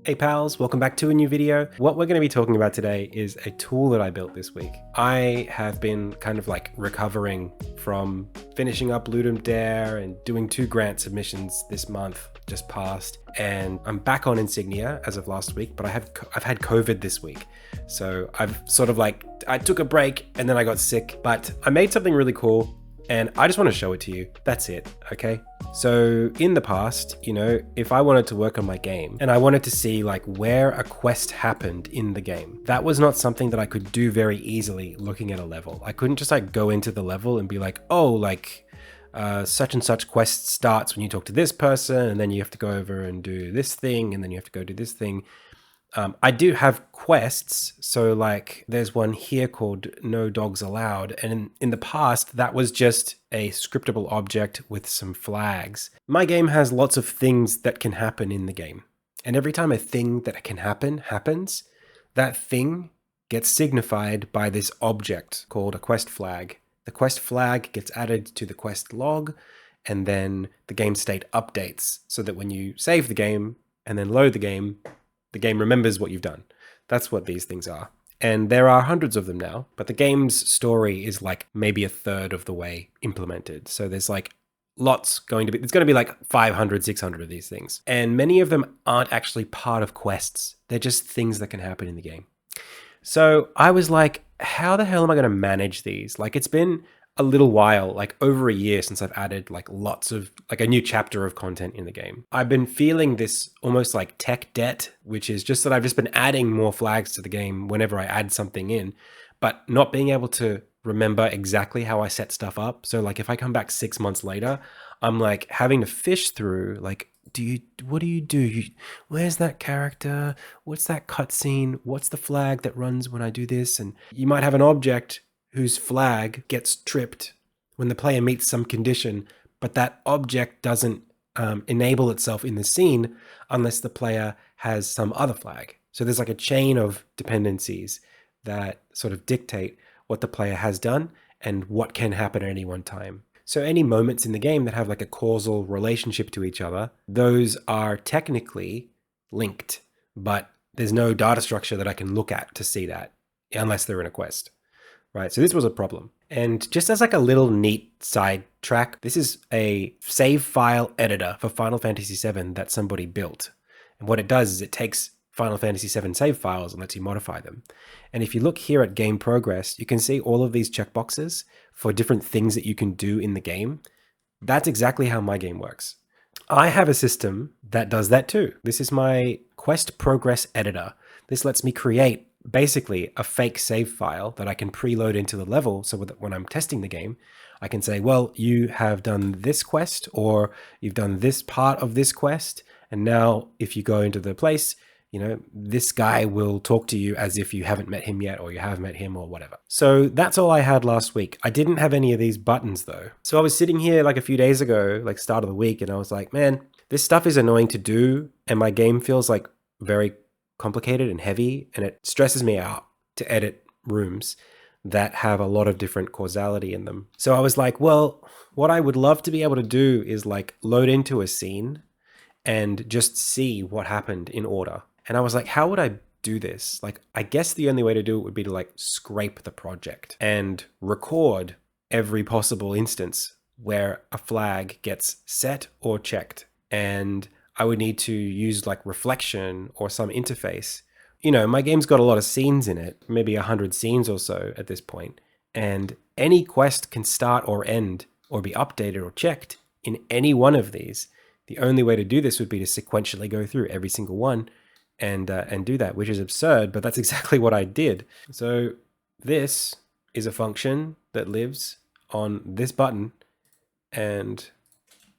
Hey pals, welcome back to a new video. What we're going to be talking about today is a tool that I built this week. I have been kind of like recovering from finishing up Ludum Dare and doing 2 grant submissions this month just passed, and I'm back on Insignia as of last week, but I've had COVID this week. So I've sort of like, I took a break and then I got sick, but I made something really cool and I just want to show it to you. That's it, okay? So in the past, if I wanted to work on my game and I wanted to see like where a quest happened in the game, that was not something that I could do very easily looking at a level. I couldn't just like go into the level and be like, oh, like such and such quest starts when you talk to this person, and then you have to go over and do this thing, and then you have to go do this thing. I do have quests, so like there's one here called No Dogs Allowed, and in the past that was just a scriptable object with some flags. My game has lots of things that can happen in the game, and every time a thing that can happen happens, that thing gets signified by this object called a quest flag. The quest flag gets added to the quest log, and then the game state updates so that when you save the game and then load the game remembers what you've done. That's what these things are. And there are hundreds of them now, but the game's story is like maybe a third of the way implemented. So there's like it's going to be like 500, 600 of these things. And many of them aren't actually part of quests. They're just things that can happen in the game. So I was like, how the hell am I going to manage these? Like, it's been a little while, like over a year since I've added like lots of like a new chapter of content in the game. I've been feeling this almost like tech debt, which is just that I've just been adding more flags to the game whenever I add something in, but not being able to remember exactly how I set stuff up. So like if I come back 6 months later, I'm like having to fish through like, what do you do? Where's that character? What's that cutscene? What's the flag that runs when I do this? And you might have an object whose flag gets tripped when the player meets some condition, but that object doesn't enable itself in the scene unless the player has some other flag. So there's like a chain of dependencies that sort of dictate what the player has done and what can happen at any one time. So any moments in the game that have like a causal relationship to each other, those are technically linked, but there's no data structure that I can look at to see that unless they're in a quest. Right, so this was a problem. And just as like a little neat side track, this is a save file editor for Final Fantasy VII that somebody built. And what it does is it takes Final Fantasy VII save files and lets you modify them. And if you look here at game progress, you can see all of these checkboxes for different things that you can do in the game. That's exactly how my game works. I have a system that does that too. This is my quest progress editor. This lets me create basically a fake save file that I can preload into the level so that when I'm testing the game, I can say, well, you have done this quest or you've done this part of this quest. And now if you go into the place, this guy will talk to you as if you haven't met him yet or you have met him or whatever. So that's all I had last week. I didn't have any of these buttons though. So I was sitting here like a few days ago, like start of the week, and I was like, man, this stuff is annoying to do. And my game feels like very complicated and heavy, and it stresses me out to edit rooms that have a lot of different causality in them. So I was like, well, what I would love to be able to do is like load into a scene and just see what happened in order. And I was like, how would I do this? Like, I guess the only way to do it would be to like scrape the project and record every possible instance where a flag gets set or checked. And I would need to use like reflection or some interface. My game's got a lot of scenes in it, maybe 100 scenes or so at this point. And any quest can start or end or be updated or checked in any one of these. The only way to do this would be to sequentially go through every single one and do that, which is absurd, but that's exactly what I did. So this is a function that lives on this button, and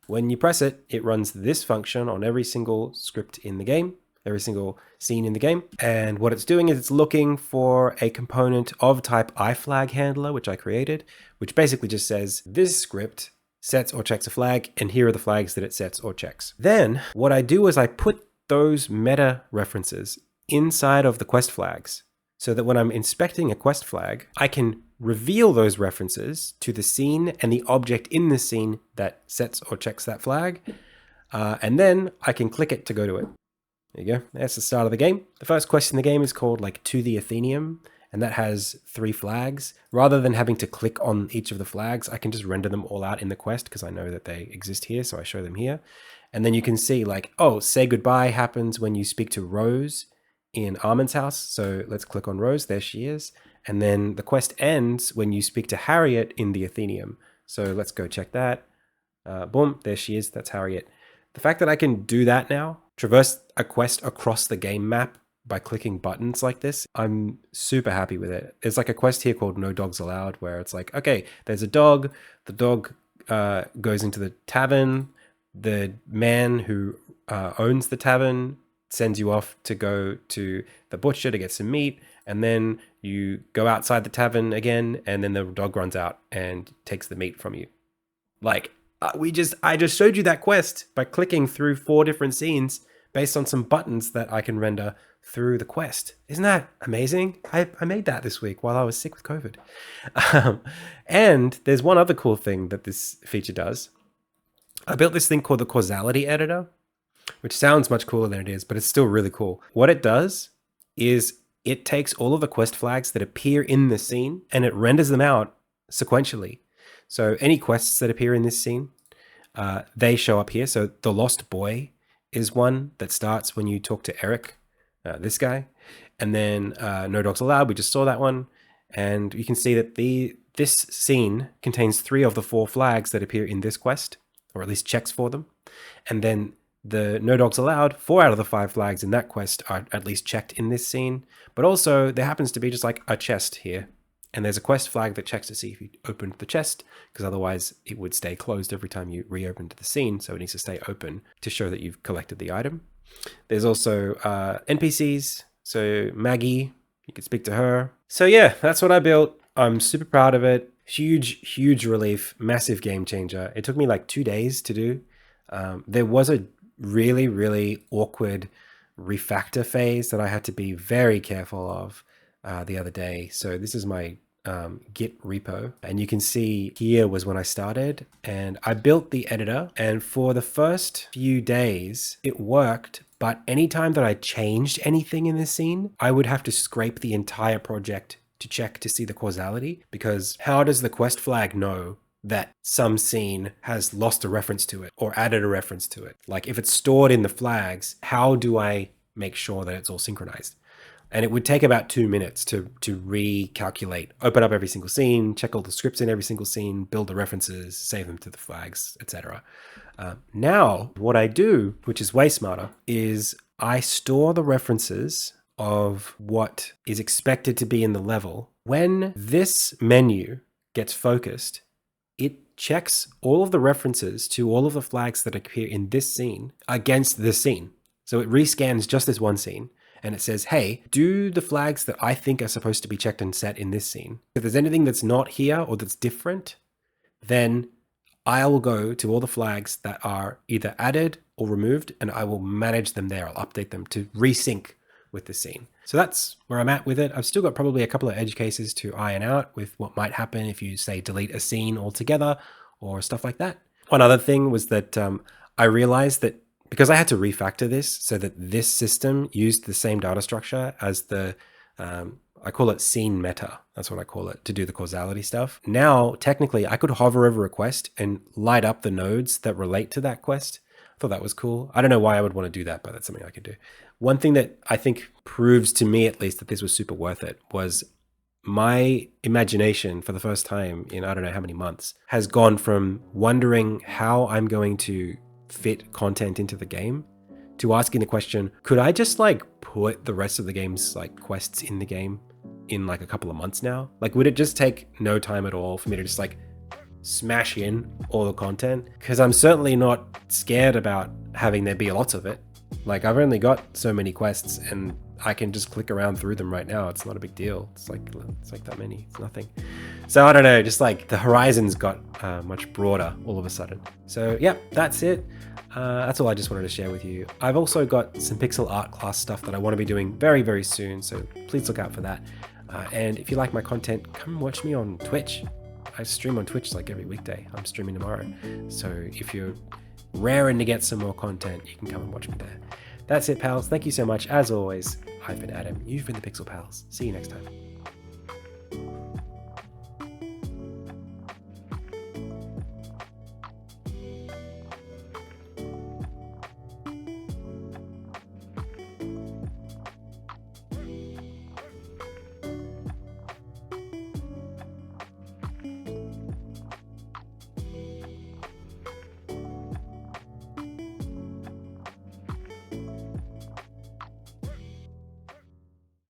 when you press it, it runs this function on every single script in the game, every single scene in the game. And what it's doing is it's looking for a component of type iFlagHandler, which I created, which basically just says this script sets or checks a flag, and here are the flags that it sets or checks. Then what I do is I put those meta references inside of the quest flags so that when I'm inspecting a quest flag, I can reveal those references to the scene and the object in the scene that sets or checks that flag. And then I can click it to go to it. There you go. That's the start of the game. The first quest in the game is called like To the Athenaeum, and that has 3 flags. Rather than having to click on each of the flags, I can just render them all out in the quest because I know that they exist here, so I show them here. And then you can see like, oh, say goodbye happens when you speak to Rose in Armin's house. So let's click on Rose. There she is. And then the quest ends when you speak to Harriet in the Athenaeum. So let's go check that. Boom, there she is. That's Harriet. The fact that I can do that now, traverse a quest across the game map by clicking buttons like this, I'm super happy with it. There's like a quest here called No Dogs Allowed, where it's like, okay, there's a dog. The dog goes into the tavern. The man who owns the tavern sends you off to go to the butcher to get some meat. And then you go outside the tavern again, and then the dog runs out and takes the meat from you. Like, I just showed you that quest by clicking through 4 different scenes based on some buttons that I can render through the quest. Isn't that amazing? I made that this week while I was sick with COVID. And there's one other cool thing that this feature does. I built this thing called the causality editor, which sounds much cooler than it is, but it's still really cool. What it does is it takes all of the quest flags that appear in the scene and it renders them out sequentially. So any quests that appear in this scene, they show up here. So the Lost Boy is one that starts when you talk to Eric, this guy. And then No Dogs Allowed, we just saw that one. And you can see that this scene contains 3 of the 4 flags that appear in this quest, or at least checks for them. And then the No Dogs Allowed, 4 out of the 5 flags in that quest are at least checked in this scene. But also there happens to be just like a chest here. And there's a quest flag that checks to see if you opened the chest, because otherwise it would stay closed every time you reopened the scene. So it needs to stay open to show that you've collected the item. There's also NPCs. So Maggie, you can speak to her. So yeah, that's what I built. I'm super proud of it. Huge relief, massive game changer. It took me like 2 days to do. There was a really awkward refactor phase that I had to be very careful of the other day. So this is my Git repo, and you can see here was when I started, and I built the editor, and for the first few days it worked, but anytime that I changed anything in this scene, I would have to scrape the entire project to check to see the causality, because how does the quest flag know that some scene has lost a reference to it or added a reference to it? Like if it's stored in the flags, how do I make sure that it's all synchronized? And it would take about 2 minutes to recalculate, open up every single scene, check all the scripts in every single scene, build the references, save them to the flags, etc. Now, what I do, which is way smarter, is I store the references of what is expected to be in the level. When this menu gets focused, it checks all of the references to all of the flags that appear in this scene against this scene. So it rescans just this one scene. And it says, hey, do the flags that I think are supposed to be checked and set in this scene. If there's anything that's not here or that's different, then I will go to all the flags that are either added or removed, and I will manage them there. I'll update them to resync with the scene. So that's where I'm at with it. I've still got probably a couple of edge cases to iron out with what might happen if you say delete a scene altogether or stuff like that. One other thing was that I realized that because I had to refactor this so that this system used the same data structure as the, I call it scene meta. That's what I call it, to do the causality stuff. Now, technically, I could hover over a quest and light up the nodes that relate to that quest. I thought that was cool. I don't know why I would want to do that, but that's something I could do. One thing that I think proves to me, at least, that this was super worth it was my imagination for the first time in I don't know how many months has gone from wondering how I'm going to fit content into the game to asking the question, could I just like put the rest of the game's like quests in the game in like a couple of months now? Like, would it just take no time at all for me to just like smash in all the content? Because I'm certainly not scared about having there be lots of it. Like, I've only got so many quests and I can just click around through them right now. It's not a big deal. It's like that many. It's nothing. So I don't know, just like the horizons got much broader all of a sudden. So yeah, that's it. That's all I just wanted to share with you. I've also got some pixel art class stuff that I want to be doing very soon. So please look out for that. And if you like my content, come watch me on Twitch. I stream on Twitch like every weekday. I'm streaming tomorrow. So if you're raring to get some more content, you can come and watch me there. That's it, pals. Thank you so much. As always, I've been Adam. You've been the Pixel Pals. See you next time.